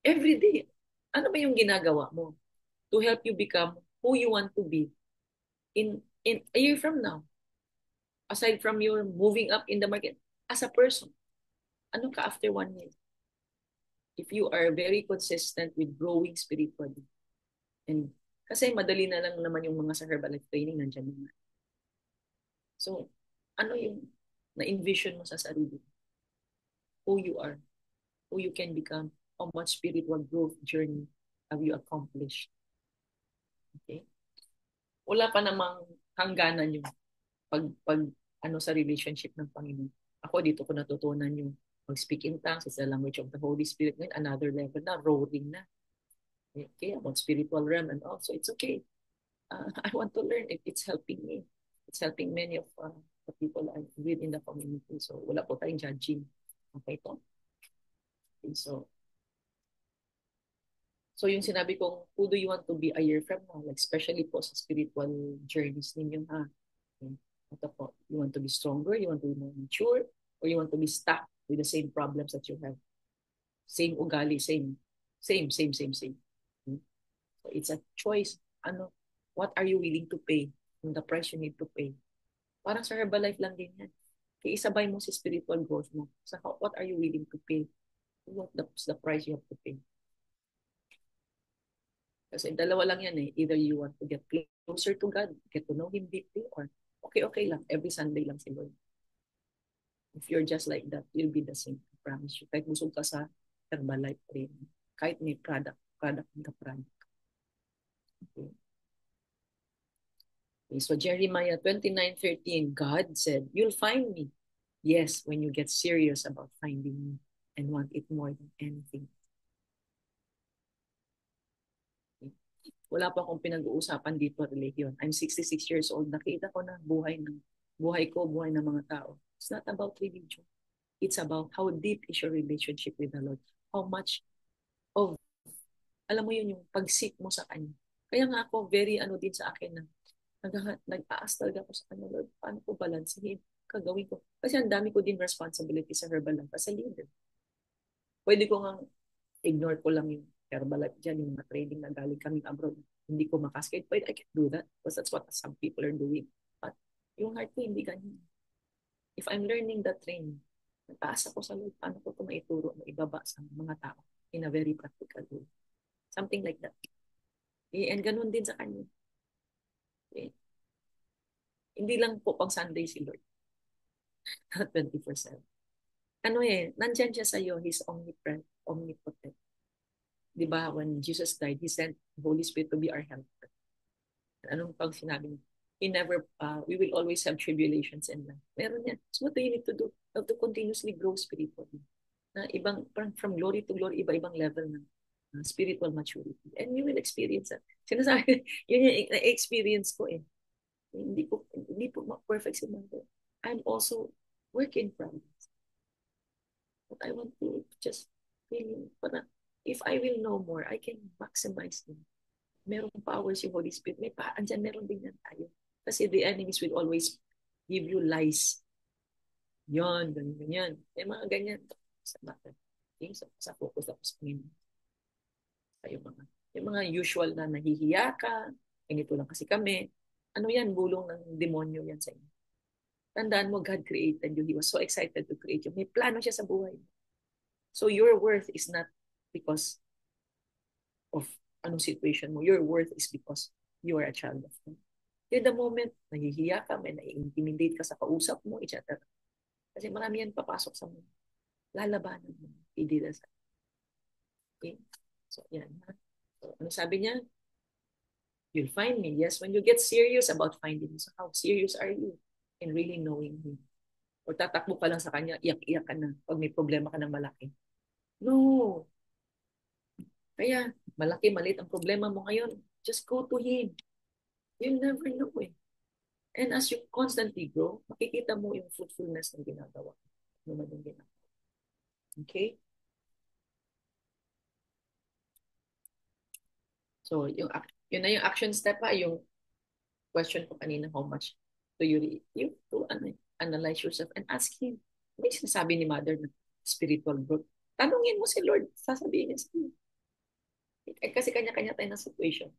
Every day, ano ba yung ginagawa mo to help you become who you want to be in a year from now? Aside from your moving up in the market, as a person, ano ka after 1 year? If you are very consistent with growing spiritually, and kasi madali na lang naman yung mga sa Herbalife training, nandiyan naman. So, ano yung na-envision mo sa sarili? Who you are, who you can become, how much spiritual growth journey have you accomplished? Okay? Wala pa namang hangganan yung pag ano sa relationship ng Panginoon. Ako dito ko natutunan yung mag-speak in tongues, it's the language of the Holy Spirit. Ngayon, another level na, roaring na. Okay, about spiritual realm and also, it's okay. I want to learn if it's helping me. It's helping many of the people I'm with in the community. So, wala po tayong judging. Okay po? Okay, so yung sinabi kong, who do you want to be a year from now? Like, especially po sa spiritual journeys ninyo, ha? Okay. Ito po, you want to be stronger, you want to be more mature, or you want to be stuck with the same problems that you have. Same ugali, same. Okay. So, it's a choice. Ano, what are you willing to pay? The price you need to pay. Parang sa Herbalife lang din yan. Kaya isabay mo si spiritual growth mo. So, what are you willing to pay? What's the price you have to pay? Kasi dalawa lang yan eh. Either you want to get closer to God, get to know Him deeply, or okay lang. Every Sunday lang si Lord. If you're just like that, you'll be the same. I promise you. Kahit busog ka sa Herbalife training. Kahit may product ka product. Okay. Okay, so Jeremiah 29:13, God said, you'll find me. Yes, when you get serious about finding me and want it more than anything. Okay. Wala pa akong pinag-uusapan dito religion. I'm 66 years old. Nakita ko na buhay ko, buhay ng mga tao. It's not about religion. It's about how deep is your relationship with the Lord. How much of, alam mo yun, yung pag-seek mo sa Kanya. Kaya nga ako, very din sa akin na nag-aas talaga ako sa Kanya, Lord, paano ko balansehin? Kagawin ko. Kasi ang dami ko din responsibility sa Herbalife as a leader. Pwede ko nga ignore ko lang yung Herbalife dyan, yung mga trading na galing kaming abroad. Hindi ko makaskate. But I can do that because that's what some people are doing. But yung heart ko, hindi ganyan. If I'm learning that training, nagtaas ako sa Lord, paano ko ito maituro, maibaba sa mga tao in a very practical way. Something like that. Okay? And ganun din sa Kanya. Okay? Hindi lang po pang Sunday si Lord. 24/7. Ano nandyan siya sa iyo, He's omnipotent. Diba, when Jesus died, He sent the Holy Spirit to be our helper. Anong pag sinabi niya? We will always have tribulations in life. Meron yan. So what do you need to do? You have to continuously grow spiritually. Na from glory to glory, iba-ibang level ng spiritual maturity. And you will experience that. Sinasabi, yun yung na-experience ko eh. Hindi po perfect si Mother. I'm also work in progress. But I want to just feel, if I will know more, I can maximize them. Merong power si Holy Spirit. Meron din yan tayo. Kasi the enemies will always give you lies. Yon, ganyan. May mga ganyan sa bata. Okay, so, sa focus ako sa Panginoon. Yung mga usual na nahihiya ka, ganito lang kasi kami. Ano yan? Bulong ng demonyo yan sa inyo. Tandaan mo, God created you. He was so excited to create you. May plano siya sa buhay. So your worth is not because of anong situation mo. Your worth is because you are a child of God. At the moment, nahihiya ka, may nai-intimidate ka sa kausap mo, etc. Kasi marami yan papasok sa mundo. Lalabanan mo. Ididasal. Okay? So, yan. So, ano sabi niya? You'll find me. Yes, when you get serious about finding me. So, how serious are you in really knowing Him? O tatakbo ka lang sa Kanya, iyak-iyak ka na pag may problema ka na malaki. No. Kaya, malaki, maliit ang problema mo ngayon. Just go to Him. You'll never know eh. And as you constantly grow, makikita mo yung fruitfulness ng ginagawa. Ano man yung ginagawa. Okay? So, yun na yung action step pa, yung question ko kanina, how much do you to analyze yourself and ask Him. May sinasabi ni Mother na spiritual growth. Tanungin mo si Lord, sasabihin niya sa iyo. Kasi kanya-kanya tayo ng situation.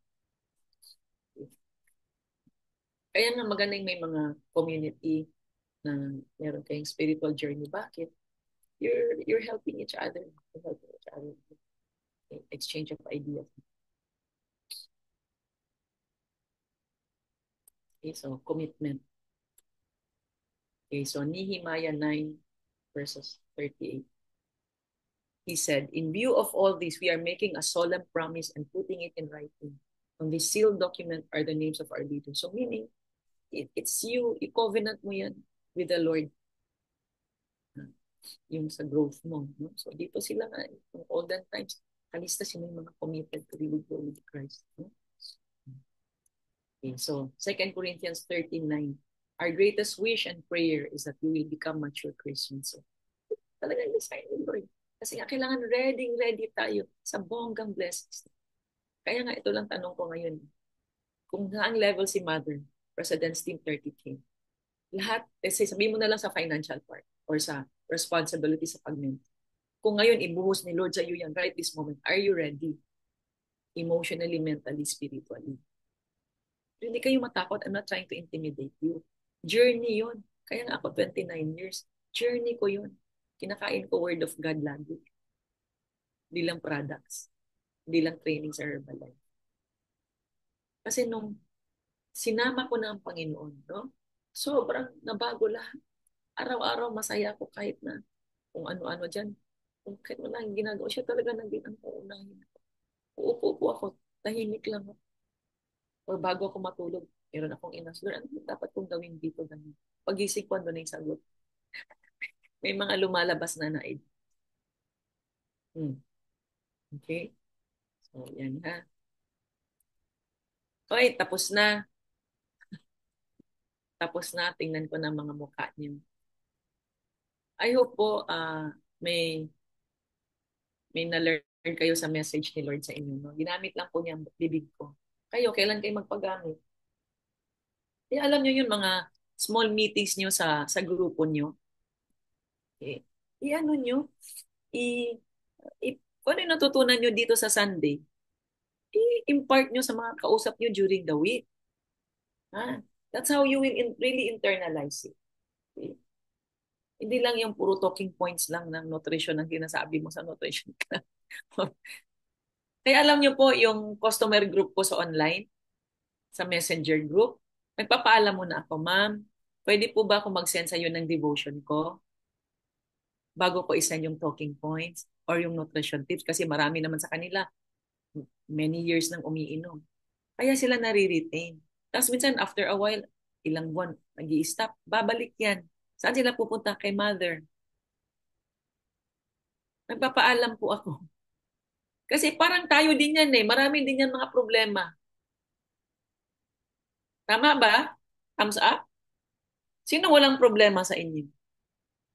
Kaya nga magaling may mga community na meron kayong spiritual journey. Bakit? You're helping each other. You're helping each other. Exchange of ideas. Okay, so commitment. Okay, so Nehemiah 9 verses 38. He said, in view of all this, we are making a solemn promise and putting it in writing. On this sealed document are the names of our leaders. So meaning, it's you, i-covenant mo yan with the Lord. Yung sa growth mo. No? So dito sila nga, in olden times, kalista sila yung mga committed to really grow with Christ. No? Okay, so 2 Corinthians 13:9. Our greatest wish and prayer is that we will become mature Christians. So talagang design ni Lord. Kasi nga kailangan ready tayo sa bonggang blessings. Kaya nga ito lang tanong ko ngayon. Kung saang level si Mother, President's Team 30K, lahat, sabihin mo na lang sa financial part or sa responsibility sa pag-mentor. Kung ngayon ibuhos ni Lord sa iyo yan right this moment, are you ready? Emotionally, mentally, spiritually. Hindi kayo matakot. I'm not trying to intimidate you. Journey yun. Kaya nga ako 29 years. Journey ko yun. Kinakain ko word of God lagi. Hindi lang products. Hindi lang training sa Herbalife. Kasi nung sinama ko na ang Panginoon, no? Sobrang nabago lahat. Araw-araw masaya ako kahit na kung ano-ano dyan. Kung kahit wala yung ginagawa, siya talaga naging ang paunahin. Uupo ako, tahimik lang ako. Or bago ako matulog, meron akong inas. Lord, ano dapat kong gawin dito? Pag-isip ko, ano na yung sagot. May mga lumalabas na naid. Okay? So, yan ha. Okay, tapos na. Tapos na. Tingnan ko na mga mukha niyo. I hope po may na-learn kayo sa message ni Lord sa inyo. No? Ginamit lang po niya ang bibig ko. Kayo, kailan kayo magpagamit? Alam niyo yun, mga small meetings niyo sa grupo niyo. Okay. I-ano nyo, kung ano yung natutunan nyo dito sa Sunday, i-impart nyo sa mga kausap nyo during the week. That's how you will really internalize it. Okay? Hindi lang yung puro talking points lang ng nutrition ang sinasabi mo sa nutrition. Kaya alam nyo po, yung customer group ko sa online, sa messenger group, nagpapaalam muna ako, ma'am, pwede po ba ako mag-send sa iyo ng devotion ko? Bago ko isend yung talking points or yung nutrition tips kasi marami naman sa kanila many years nang umiinom. Kaya sila nare-retain. Tapos minsan after a while, ilang buwan, nag-i-stop, babalik yan. Saan sila pupunta? Kay Mother. Nagpapaalam po ako. Kasi parang tayo din yan eh. Marami din yan mga problema. Tama ba? Thumbs up? Sino walang problema sa inyo?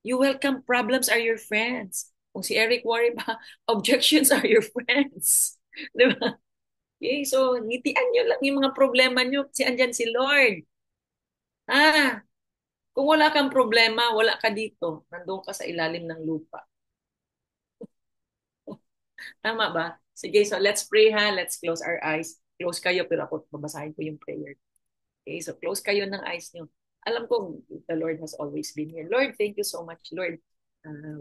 You welcome problems are your friends. Kung si Eric Worre ba, objections are your friends. Di ba? Okay, so, ngitian nyo lang yung mga problema nyo. Kasi andyan si Lord. Kung wala kang problema, wala ka dito. Nandun ka sa ilalim ng lupa. Tama ba? Sige, so let's pray ha. Let's close our eyes. Close kayo, pero ako babasahin ko yung prayer. Okay, so close kayo ng eyes nyo. Alam ko, the Lord has always been here. Lord, thank you so much, Lord,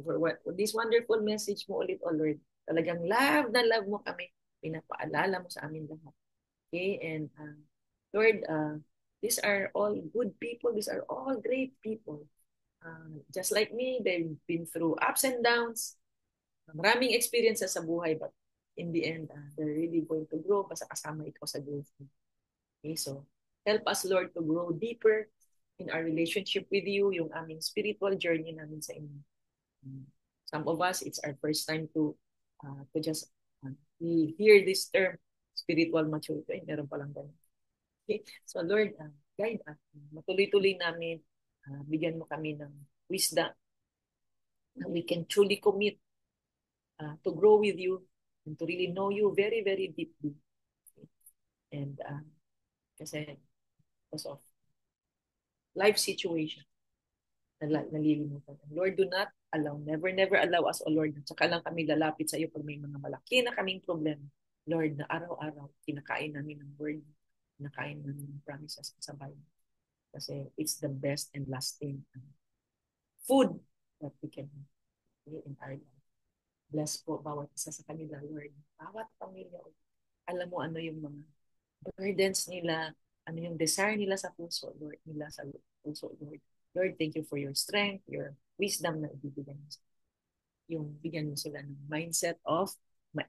for this wonderful message mo ulit, oh Lord. Talagang love na love mo kami. Pinapaalala mo sa amin lahat. Okay, and Lord, these are all good people. These are all great people. Just like me, they've been through ups and downs. Maraming experiences sa buhay, but in the end, they're really going to grow basta kasama ikaw sa growth. Okay, so help us, Lord, to grow deeper in our relationship with you, yung aming spiritual journey namin sa inyo. Some of us, it's our first time to just we hear this term, spiritual maturity. Ay, meron palang ganun. Okay? So Lord, guide us. Matuloy-tuloy namin, bigyan mo kami ng wisdom na we can truly commit to grow with you and to really know you very, very deeply. Okay? And kasi because of life situation, nalilimutan. Lord, do not allow, never allow us, O Lord, na tsaka lang kami lalapit sa iyo pag may mga malaki na kaming problema. Lord, na araw-araw, kinakain namin ng word, kinakain namin ng promises sa Bible. Kasi it's the best and lasting food that we can have in our life. Bless po bawat isa sa kanila, Lord. Bawat pamilya, alam mo ano yung mga burdens nila, ano yung desire nila sa puso, Lord, nila sa puso, Lord. Lord, thank you for your strength, your wisdom na ibibigay mo. Yung bigyan mo sila ng mindset of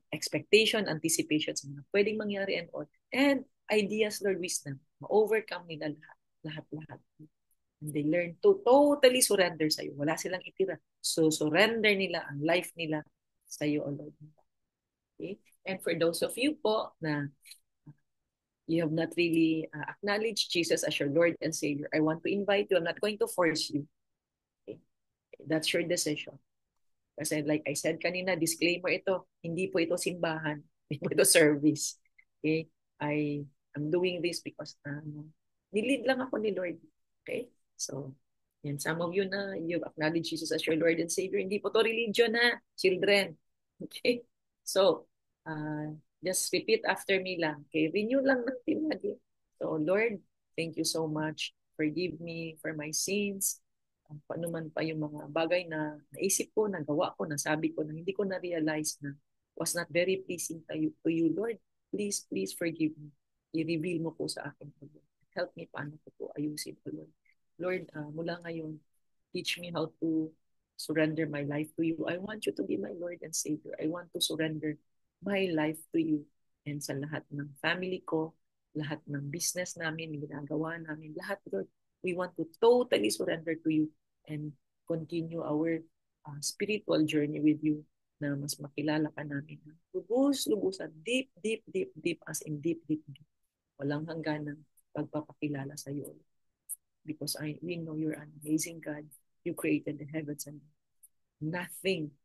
expectation, anticipation sa mga pwedeng mangyari and ideas, Lord, wisdom. Ma-overcome nila lahat. And they learn to totally surrender sa iyo. Wala silang itira. So, surrender nila ang life nila sa iyo, O Lord. Okay? And for those of you po na you have not really acknowledged Jesus as your Lord and Savior, I want to invite you. I'm not going to force you. Okay? That's your decision. Kasi like I said kanina, disclaimer ito, hindi po ito simbahan, hindi po ito service. Okay? I'm doing this because nilid lang ako ni Lord. Okay? So, yan, some of you na you've acknowledged Jesus as your Lord and Savior, hindi po to religion na, children. Okay? So, just repeat after me lang. Okay? Renew lang ng tinagi. So, Lord, thank you so much. Forgive me for my sins. Paano man pa yung mga bagay na naisip ko, nagawa ko, nasabi ko, na hindi ko na-realize na was not very pleasing to you, Lord. Please forgive me. I-reveal mo po sa akin, Lord. Help me paano ko po ayusin, Lord. Lord, mula ngayon, teach me how to surrender my life to you. I want you to be my Lord and Savior. I want to surrender my life to you. And sa lahat ng family ko, lahat ng business namin, ginagawa namin, lahat, Lord, we want to totally surrender to you and continue our spiritual journey with you na mas makilala ka namin. Lubos-lubusan, deep, as in deep. Walang hangganang pagpapakilala sa iyo. Because we know you're an amazing God. You created the heavens and nothing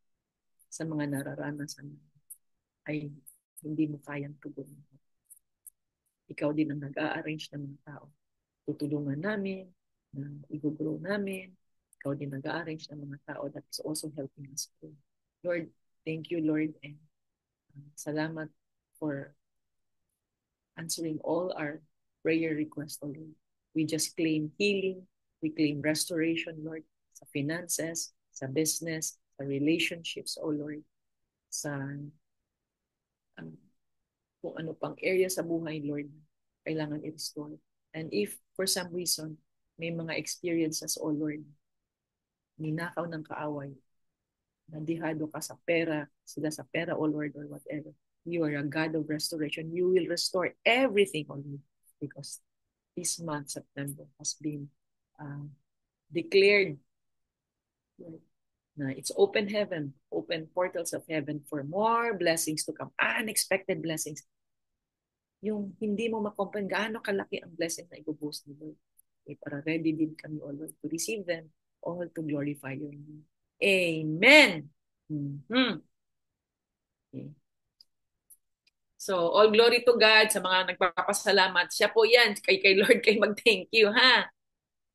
sa mga nararanasan ay hindi mo kayang tugunin. Ikaw din ang nag-a-arrange ng mga tao. Tutulungan namin, na i-grow namin. Ikaw din nag-a-arrange ng mga tao that is also helping us grow. Lord, thank you, Lord, and salamat for answering all our prayer requests, oh Lord. We just claim healing, we claim restoration, Lord, sa finances, sa business, sa relationships, oh Lord, sa kung ano pang area sa buhay, Lord, kailangan i-restore. And if for some reason, may mga experiences, oh Lord, ninakaw ng kaaway, nadihado ka sa pera, sila sa pera, oh Lord, or whatever, you are a God of restoration. You will restore everything, oh Lord, because this month, September, has been declared na it's open heaven, open portals of heaven for more blessings to come, unexpected blessings. Yung hindi mo makomprehend gaano kalaki ang blessing na i-boost ni Lord. Okay, para ready din kami, O Lord, to receive them, all to glorify your name. Amen! Mm-hmm. Okay. So, all glory to God sa mga nagpapasalamat. Siya po yan, kay Lord, kay mag-thank you, ha?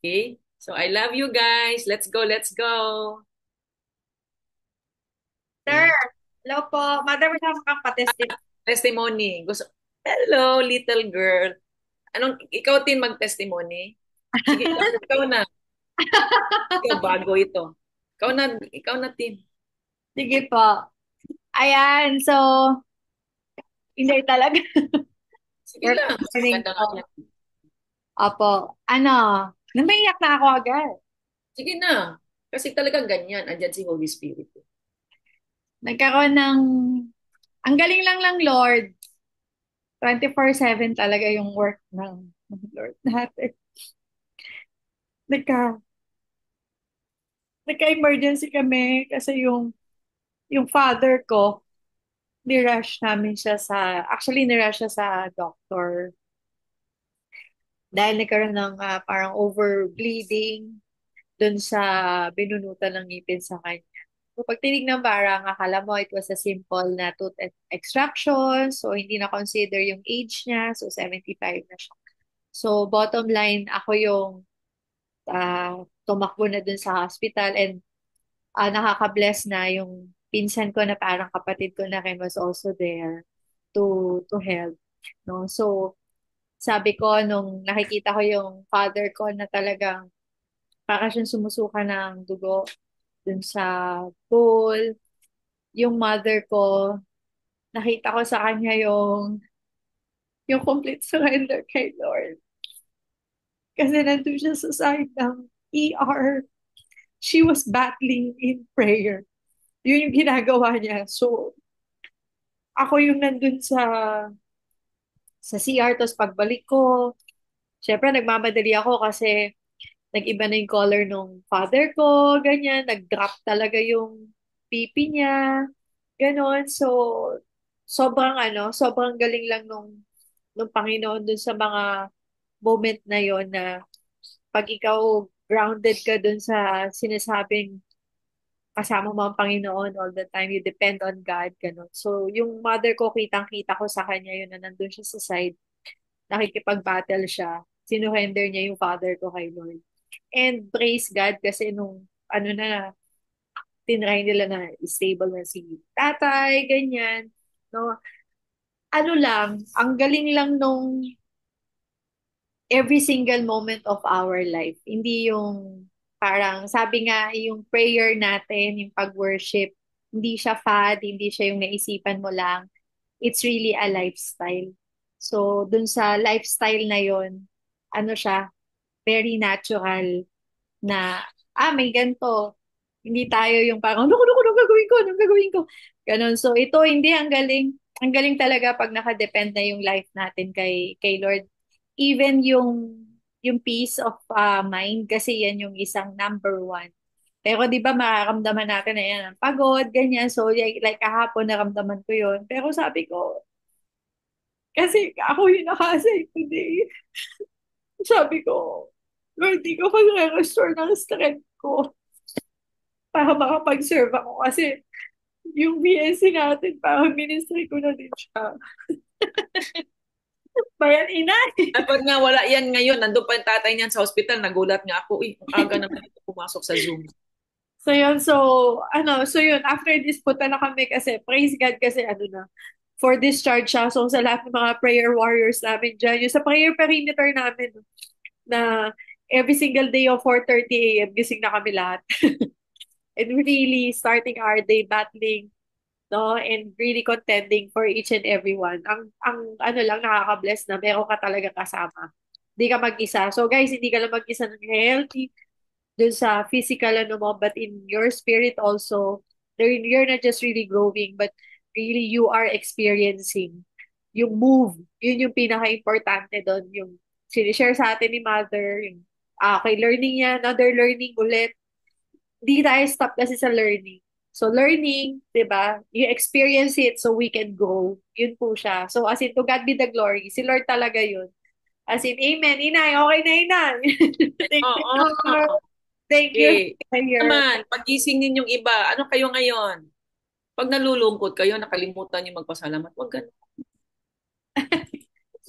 Okay? So I love you guys. Let's go, let's go. Sir, Okay. hello po. Mother, mo na makapatestimony. Testimony. Gusto, hello, little girl. Anong, ikaw din mag-testimony? Sige, ikaw na. Ikaw, bago ito. Ikaw na, Tin. Sige po. Ayan, so, hindi talaga. Sige Good lang. Mas morning maganda nga po. yan. Opo. Ano, namaiyak na ako agad. Sige na. Kasi talagang ganyan. Andyan si Holy Spirit. Nagkaroon ng, ang galing lang ng Lord. 24/7 talaga yung work ng Lord natin. Nagka, nagka-emergency kami kasi yung father ko, nirush namin siya actually nirush siya sa doctor dahil nagkaroon ng parang overbleeding dun sa binunutan ng ngipin sa kanya. So, pag tinignan parang akala mo it was a simple na tooth extraction, so hindi na consider yung age niya, so 75 na siya. So, bottom line, ako yung tumakbo na dun sa hospital and nakaka-bless na yung pinsan ko na parang kapatid ko na rin was also there to help. No? So, sabi ko, nung nakikita ko yung father ko na talagang para siyang sumusuka ng dugo dun sa pool, yung mother ko, nakita ko sa kanya yung complete surrender kay Lord. Kasi nandun siya sa side ng ER. She was battling in prayer. Yun yung ginagawa niya. So, ako yung nandun sa CR, tapos pagbalik ko, syempre nagmamadali ako kasi nag-iba na yung color nung father ko, ganyan, nag-drop talaga yung pipi niya, ganon. So, sobrang galing lang nung Panginoon dun sa mga moment na yon na pag ikaw grounded ka dun sa sinasabing kasama mo ang Panginoon all the time, you depend on God, ganon. So, yung mother ko, kitang-kita ko sa kanya yun na nandun siya sa side, nakikipag-battle siya, sinuhender niya yung father ko kay Lord. And praise God kasi nung ano na, tinry nila na stable na si tatay, ganyan. No? Ano lang, ang galing lang nung every single moment of our life. Hindi yung parang, sabi nga, yung prayer natin, yung pag-worship, hindi siya fad, hindi siya yung naisipan mo lang. It's really a lifestyle. So, dun sa lifestyle na yon ano siya, very natural na, may ganito. Hindi tayo yung parang, ano gagawin ko, anong gagawin ko? Ganon. So, ito, hindi, ang galing talaga pag nakadepend na yung life natin kay Lord. Even yung peace of mind, kasi yan yung isang number one. Pero di ba mararamdaman natin na yan, ang pagod, ganyan. So, like kahapon, naramdaman ko yun. Pero sabi ko, kasi ako yung nakasave today. Sabi ko, Lord, di ko mag-restore ng strength ko para makapag-serve ako. Kasi yung VNC natin, parang ministry ko na din siya. Bayan ina. Kapag nga wala yan ngayon, nandun pa yung tatay niyan sa hospital, nagulat nga ako, ang aga naman ito pumasok sa Zoom. So yun, so yun, after this, punta na kami kasi, praise God kasi for discharge siya. So sa lahat ng mga prayer warriors namin dyan, yung sa prayer perimeter namin, na every single day of 4:30 a.m., gising na kami lahat. And really starting our day battling, no, and really contending for each and every one. Ang ano lang, nakaka-bless na meron ka talaga kasama. Hindi ka mag-isa. So guys, hindi ka lang mag-isa ng healthy dun sa physical mo, but in your spirit also, you're not just really growing, but really you are experiencing yung move. Yun yung pinaka-importante doon. Yung sinishare sa atin ni Mother, yung okay, learning yan, another learning ulit. Di tayo stop kasi sa learning. So learning, 'di ba? You experience it so we can grow. Yun po siya. So as in, to God be the glory. Si Lord talaga yun. As in, amen. Inay, okay na inay. Thank you, Oo. Lord. Thank you, Okay. prayer. Naman, pagising ninyong iba, ano kayo ngayon? Pag nalulungkot kayo, nakalimutan niyo magpasalamat, wag ganun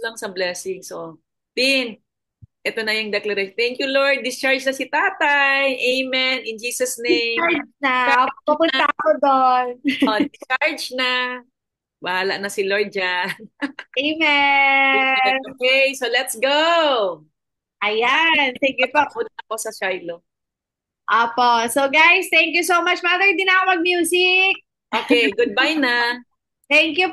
lang sa blessing. So, Tin, ito na yung declaration. Thank you, Lord. Discharge na si tatay. Amen. In Jesus' name. Charge na. Discharge na. Pupunta ako doon. Oh, discharge na. Bahala na si Lord dyan. Amen. Okay, so let's go. Ayan. Sige po. Papunta ako sa Shiloh. Apo. So guys, thank you so much. Mother, hindi na ako mag-music. Okay, goodbye na. Thank you